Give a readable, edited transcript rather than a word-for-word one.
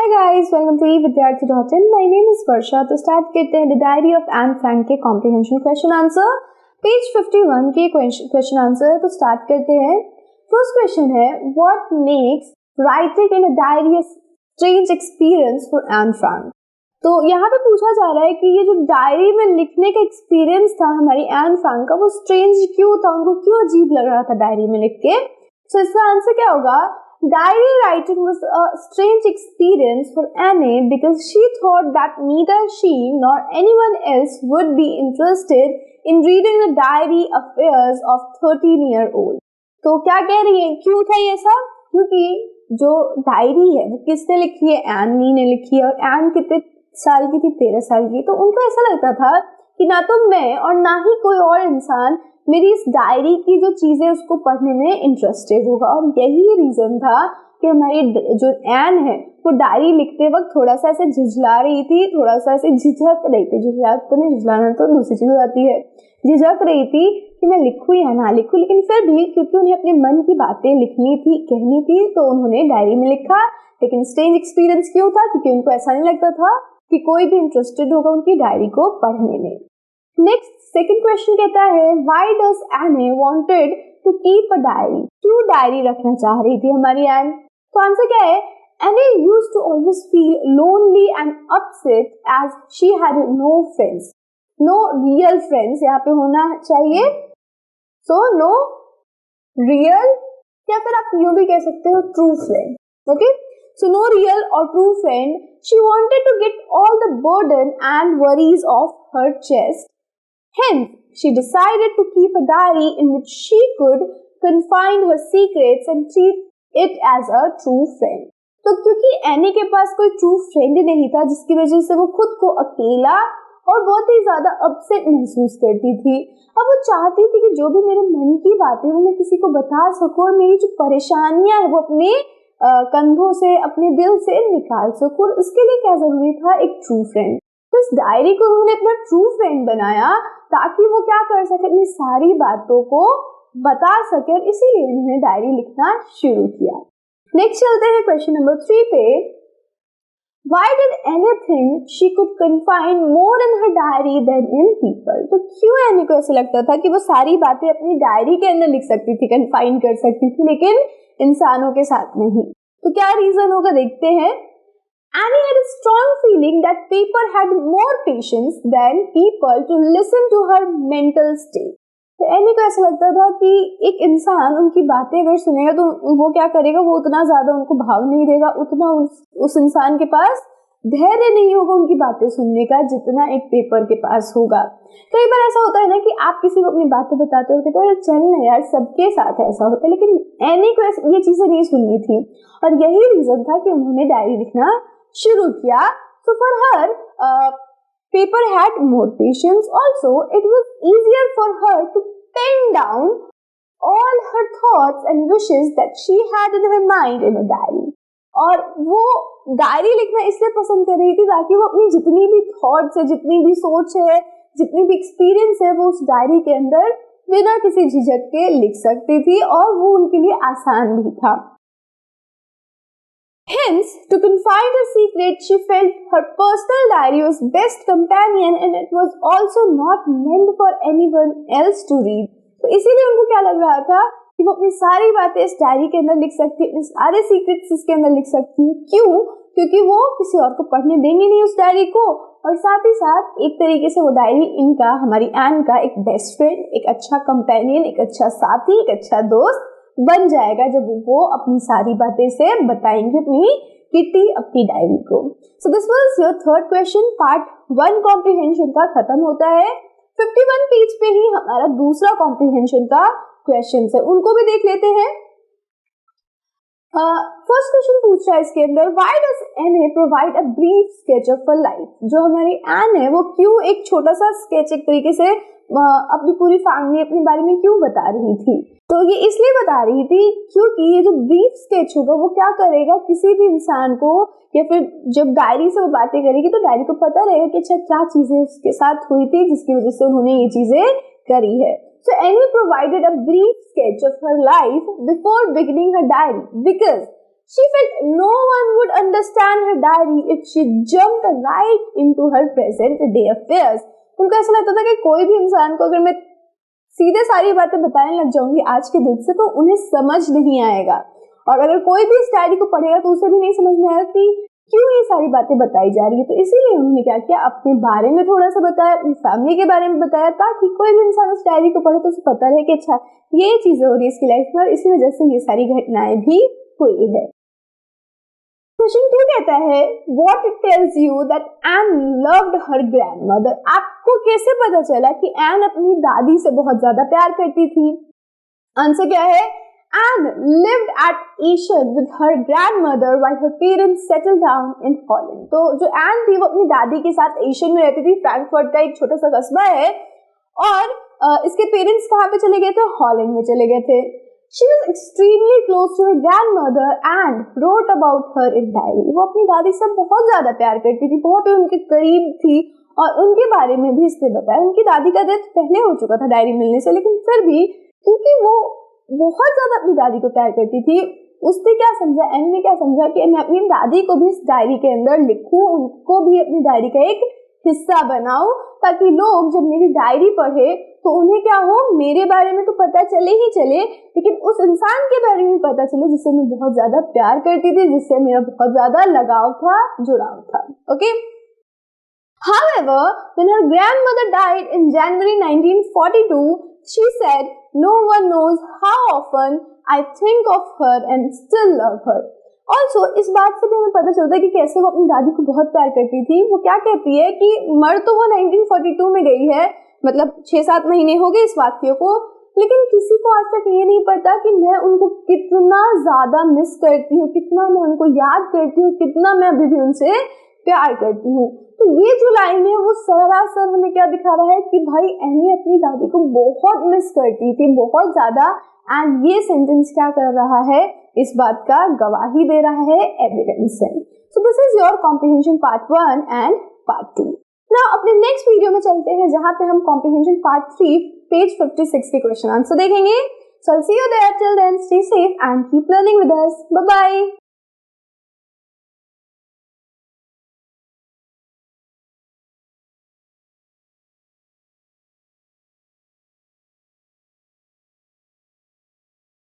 Hi guys, welcome to विद्यार्थी.in। My name is Varsha. तो start करते हैं the diary of Anne Frank के कॉम्प्रिहेंशन क्वेश्चन आंसर। पेज 51 के क्वेश्चन आंसर। तो स्टार्ट करते हैं। फर्स्ट क्वेश्चन है, what makes writing in a diary a strange experience for Anne Frank. तो यहाँ पे पूछा जा रहा है कि ये जो डायरी में लिखने का एक्सपीरियंस था हमारी एन फ्रैंक का, वो स्ट्रेंज क्यों था, उनको क्यों अजीब लग रहा था डायरी में लिख के। तो इसका आंसर क्या होगा, diary writing was a strange experience for Anne because she thought that neither she nor anyone else would be interested in reading the diary affairs of 13-year-old। तो क्या कह रही है, क्यों था ये सब? क्योंकि जो डायरी है वो किसने लिखी है, एनी ने लिखी है। और एन कितने साल की थी, 13 साल की। तो उनको ऐसा लगता था कि ना तो मैं और ना ही कोई और इंसान मेरी इस डायरी की जो चीजें उसको पढ़ने में इंटरेस्टेड होगा। और यही रीजन था कि हमारी जो एन है वो डायरी लिखते वक्त थोड़ा सा ऐसे झुझला रही थी, थोड़ा सा ऐसे झिझक रही थी। झुझलाना तो दूसरी चीज आती है। झिझक रही थी कि मैं लिखूं या ना लिखूं, लेकिन फिर भी क्योंकि उन्हें अपने मन की बातें लिखनी थी, कहनी थी, तो उन्होंने डायरी में लिखा। लेकिन स्ट्रेंज एक्सपीरियंस क्यों था? क्योंकि उनको ऐसा नहीं लगता था कि कोई भी इंटरेस्टेड होगा उनकी डायरी को पढ़ने में। नेक्स्ट सेकंड क्वेश्चन कहता है, why does Anne wanted to keep a diary. क्यों डायरी रखना चाह रही थी हमारी एन? तो आंसर क्या है, Anne used to always feel lonely and upset as she had no friends. No real friends यहाँ पे होना चाहिए। सो नो रियल, या फिर आप यूं भी कह सकते हो true friend. Okay, so no real or true friend. She wanted to get all the burden and worries off her chest. Hence, she decided to keep a diary in which she could confide her secrets and treat it as a true friend. तो क्योंकि any के पास कोई true friend नहीं था, जिसकी वजह से वो खुद को अकेला और बहुत ही ज्यादा अपसेट महसूस करती थी। अब वो चाहती थी कि जो भी मेरे मन की बातें वो मैं किसी को बता सकूं और मेरी जो परेशानियां है वो अपने कंधों से, अपने दिल से निकाल सकूं। इसके लिए क्या जरूरी था, एक ट्रू फ्रेंड। तो इस डायरी को उन्होंने अपना ट्रू फ्रेंड बनाया ताकि वो क्या कर सके, अपनी सारी बातों को बता सके, और इसीलिए उन्होंने डायरी लिखना शुरू किया। नेक्स्ट चलते हैं क्वेश्चन नंबर 3 पे। Why did Anne think she could confide more in her diary than in people? तो क्यों एनी को ऐसा लगता था कि वो सारी बातें अपनी डायरी के अंदर लिख सकती थी, कन्फाइन कर सकती थी, लेकिन इंसानों के साथ नहीं? तो क्या रीजन होगा, देखते हैं। Annie had a strong feeling that people had more patience than people to listen to her mental state. तो एनी को ऐसा लगता था कि एक इंसान उनकी बातें अगर सुनेगा तो वो क्या करेगा, वो उतना ज्यादा उनको भाव नहीं देगा, उतना उस इंसान के पास धैर्य नहीं होगा उनकी बातें सुनने का, जितना एक पेपर के पास होगा। कई बार ऐसा होता है ना कि आप किसी को अपनी बातें बताते हो, कहते हो चल ना यार, सबके साथ ऐसा होता है, लेकिन एनी को ये चीजें नहीं सुननी थी। और यही रीजन था कि उन्होंने डायरी लिखना शुरू किया। So for her, paper had more patience. Also, it was easier for her to pen down all her thoughts and wishes that she had in her mind in a diary. और वो diary लिखना इसलिए पसंद कर रही थी ताकि वो अपनी जितनी भी थॉट्स है, जितनी भी सोच है, जितनी भी एक्सपीरियंस है, वो उस डायरी के अंदर बिना किसी झिझक के लिख सकती थी, और वो उनके लिए आसान भी था। Hence, to confide her secret, she felt her personal diary was best companion and it was also not meant for anyone else to read. तो इसीलिए उनको क्या लग रहा था कि वो अपनी सारी बातें इस डायरी के अंदर लिख सकती है, अपने सारे सीक्रेट्स इसके अंदर लिख सकती है। क्यों? क्योंकि वो किसी और को पढ़ने देंगे नहीं उस डायरी को, और साथ ही साथ एक तरीके से वो डायरी इनका, हमारी एन का एक बेस्ट फ्रेंड, एक अच्छा कंपेनियन, एक अच्छा साथी, एक अच्छा दोस्त बन जाएगा जब वो अपनी सारी बातें से बताएंगे अपनी किटी, अपनी डायरी को। So this was your third question. Part 1 comprehension का खत्म होता है। 51 पेज पे ही हमारा दूसरा कॉम्प्रिहेंशन का क्वेश्चन है, उनको भी देख लेते हैं। फर्स्ट क्वेश्चन पूछ रहा है इसके अंदर, व्हाई डज एने provide a brief sketch of her life. जो हमारी एन है वो क्यों एक छोटा सा स्केच एक तरीके से अपनी पूरी फैमिली, अपने बारे में क्यों बता रही थी? तो ये इसलिए बता रही थी क्योंकि ये जो ब्रीफ स्केच होगा वो क्या करेगा, किसी भी इंसान को, या फिर जब डायरी से वो बातें करेगी तो डायरी को पता रहेगा कि अच्छा क्या चीजें उसके साथ हुई थी जिसकी वजह से उन्होंने ये चीजें करी है। So Annie provided a brief sketch of her life before beginning her diary because She felt no one would understand her diary if she jumped right into her present day affairs. उनको ऐसा लगता था कि कोई भी इंसान को अगर मैं सीधे सारी बातें बताने लग जाऊंगी आज के दिन से तो उन्हें समझ नहीं आएगा, और अगर कोई भी इस डायरी को पढ़ेगा तो उसे भी नहीं समझ में आएगा कि क्यों ये सारी बातें बताई जा रही है। तो इसीलिए उन्होंने क्या किया, अपने बारे में थोड़ा सा बताया, अपनी फैमिली के बारे में बताया, ताकि कोई भी इंसान उस डायरी को पढ़े तो उसे पता रहे कि अच्छा ये चीजें हो रही है इसकी लाइफ में और इसी वजह से ये सारी घटनाएं भी हुई है। क्वेश्चन 2 कहता है what it tells you that N loved her grandmother. आपको कैसे पता चला कि एन अपनी दादी से बहुत ज्यादा प्यार करती थी? आंसर क्या है, Anne lived at Aschen with her grandmother while her parents settled down in Holland. तो जो Anne थी वो अपनी दादी के साथ एशियन में रहती थी। फ्रैंकफर्ट का एक छोटा सा कस्बा है और इसके पेरेंट्स कहाँ पे चले गए थे, हॉलैंड में चले गए थे। She was extremely close to her grandmother and wrote about her in diary. वो अपनी दादी से बहुत ज्यादा प्यार करती थी, बहुत ही उनके करीब थी और उनके बारे में भी इसने बताया। उनकी दादी का डेथ पहले हो चुका था डायरी मिलने से, लेकिन फिर भी क्योंकि वो बहुत ज्यादा अपनी दादी को प्यार करती थी, उसने क्या समझा, एन ने क्या समझा कि मैं अपनी दादी को भी इस डायरी के अंदर लिखूं, उनको भी अपनी डायरी का एक हिस्सा बनाऊं, ताकि लोग जब मेरी डायरी पढ़े तो उन्हें क्या हो, मेरे बारे में तो पता चले ही चले, लेकिन उस इंसान के बारे में पता चले जिससे मैं बहुत ज्यादा प्यार करती थी, जिससे मेरा बहुत ज्यादा लगाव था, जुड़ाव था। Okay. However, when her grandmother died in January 1942, she said, "No one knows how often I think of her and still love her." Also, इस बात से भी हमें पता चलता है कि कैसे वो अपनी दादी को बहुत प्यार करती थी। वो क्या कहती है कि मर तो वो 1942 में गई है, मतलब 6-7 महीने हो गए इस वाक्य को, लेकिन किसी को आज तक ये नहीं पता कि मैं उनको कितना ज्यादा मिस करती हूँ, कितना मैं उनको याद करती हूँ, कितना मैं अभी भी उनसे प्यार करती हूँ। तो ये जो लाइन है वो सरासर हमें क्या दिखा रहा है कि भाई एनी अपनी दादी को बहुत मिस करती थी, बहुत ज्यादा। एंड ये सेंटेंस क्या कर रहा है, इस बात का गवाही दे रहा है, एविडेंस है। So this is your comprehension part 1 and part 2। Now अपने नेक्स्ट वीडियो में चलते हैं जहां पे हम कॉम्प्रिहेंशन पार्ट 3 पेज 56 के क्वेश्चन आंसर देखेंगे। So I'll see you there. Till then, stay safe and keep learning with us. Bye bye.